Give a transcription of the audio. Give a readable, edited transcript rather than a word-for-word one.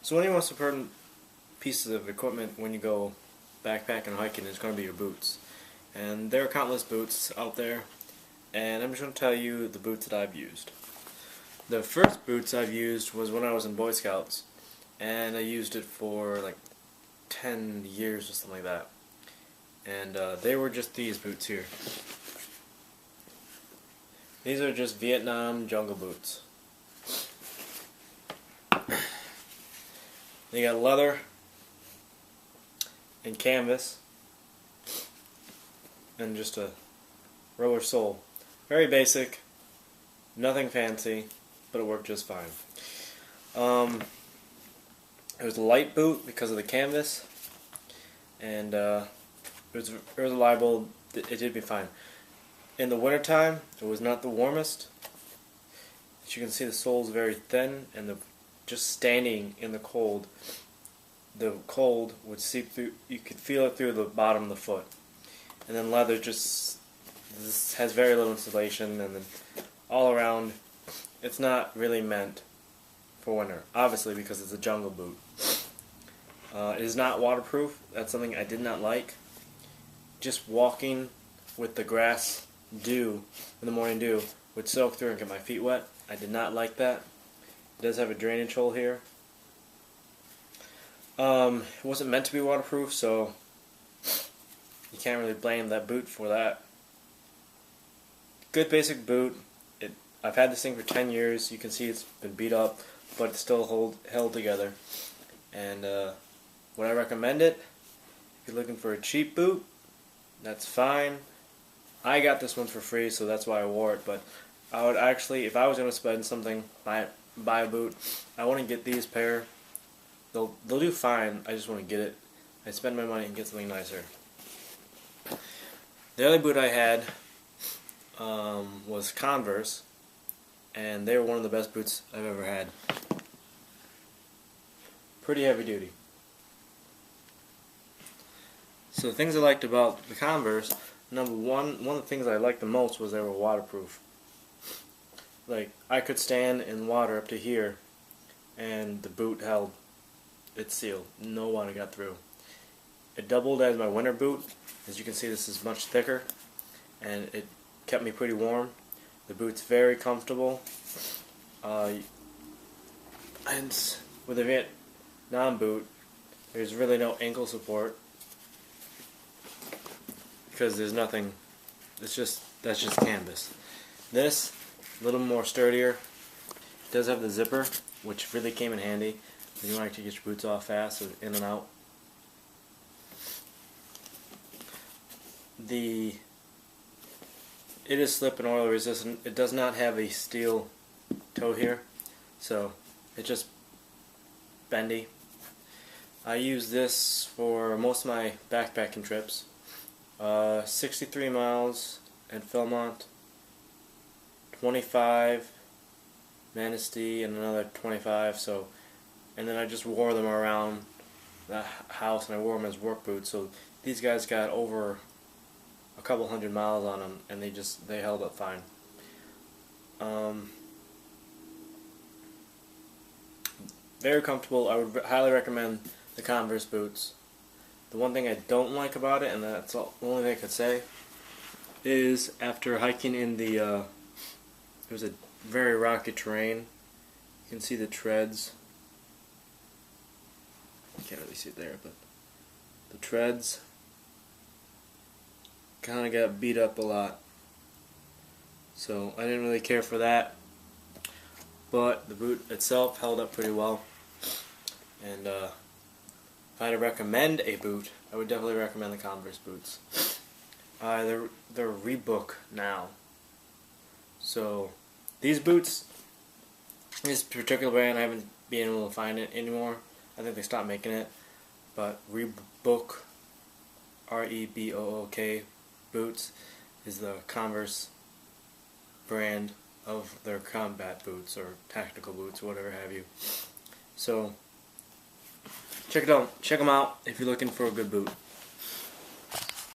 So one of the most important pieces of equipment when you go backpacking and hiking is going to be your boots. And there are countless boots out there, and I'm just going to tell you the boots that I've used. The first boots I've used was when I was in Boy Scouts, and I used it for like 10 years or something like that. And they were just these boots here. These are just Vietnam jungle boots. They got leather and canvas and just a rubber sole. Very basic, nothing fancy, but it worked just fine. It was a light boot because of the canvas, and it was reliable. It did be fine. In the wintertime, it was not the warmest. As you can see, the sole is very thin, and just standing in the cold would seep through. You could feel it through the bottom of the foot. And then leather this has very little insulation, and then all around, it's not really meant for winter. Obviously, because it's a jungle boot. It is not waterproof. That's something I did not like. Just walking with the grass dew in the morning dew would soak through and get my feet wet. I did not like that. It does have a drainage hole here. It wasn't meant to be waterproof, so you can't really blame that boot for that. Good basic boot. I've had this thing for 10 years. You can see it's been beat up, but it's still held together. And would I recommend it? If you're looking for a cheap boot, that's fine. I got this one for free, so that's why I wore it. But I would actually, if I was going to spend something, buy a boot, I want to get these pair. They'll do fine. I just want to get it. I spend my money and get something nicer. The other boot I had was Converse, and they were one of the best boots I've ever had. Pretty heavy duty. So the things I liked about the Converse, number one of the things I liked the most was they were waterproof. Like, I could stand in water up to here, and the boot held. It's sealed. No water got through. It doubled as my winter boot. As you can see, this is much thicker, and it kept me pretty warm. The boot's very comfortable. And with a Vietnam boot, there's really no ankle support because there's nothing. That's just canvas. This, a little more sturdier. It does have the zipper, which really came in handy when you want to get your boots off fast, so in and out. It is slip and oil resistant. It does not have a steel toe here, so it's just bendy. I use this for most of my backpacking trips. 63 miles at Philmont, 25 Manistee, and another 25. So, and then I just wore them around the house, and I wore them as work boots. So these guys got over a couple 100 miles on them, and they held up fine. Very comfortable. I would highly recommend the Converse boots. The one thing I don't like about it, and that's the only thing I could say, is after hiking in it was a very rocky terrain. You can see the treads. You can't really see it there, but the treads kind of got beat up a lot. So I didn't really care for that. But the boot itself held up pretty well. And if I had to recommend a boot, I would definitely recommend the Converse boots. They're Reebok now. So these boots, this particular brand, I haven't been able to find it anymore. I think they stopped making it. But Reebok, R-E-B-O-O-K boots is the Converse brand of their combat boots or tactical boots or whatever have you. So check it out. Check them out if you're looking for a good boot.